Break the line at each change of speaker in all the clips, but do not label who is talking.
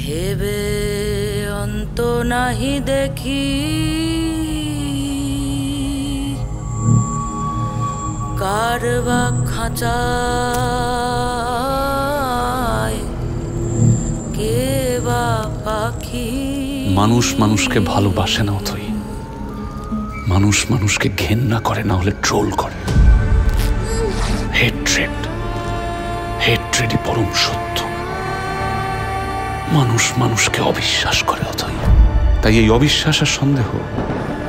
ভেবে অন্ত নাহি দেখি, কার বা খাঁচায় কে বা পাখি।
মানুষ মানুষকে ভালোবাসে না অথই, মানুষ মানুষকে ঘেন্না করে, না হলে ট্রোল করে। হেট্রেডই পরম সত্য। মানুষ মানুষকে অবিশ্বাস করে অথই। তাই এই অবিশ্বাস আর সন্দেহ,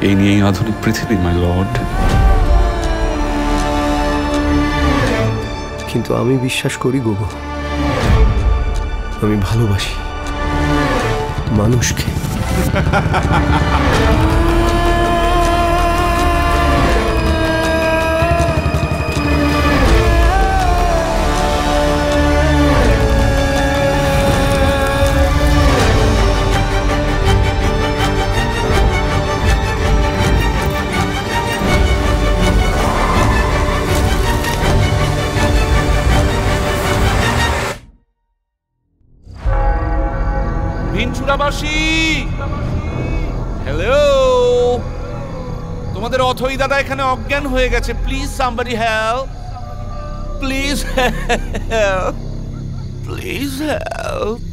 এই নিয়েই আধুনিক পৃথিবী, মাই লর্ড।
কিন্তু আমি বিশ্বাস করি গোগো, আমি ভালোবাসি মানুষকে।
ভিনচুরাবাসী, হ্যালো, তোমাদের অথই দাদা এখানে অজ্ঞান হয়ে গেছে। Please somebody help, please help, please help.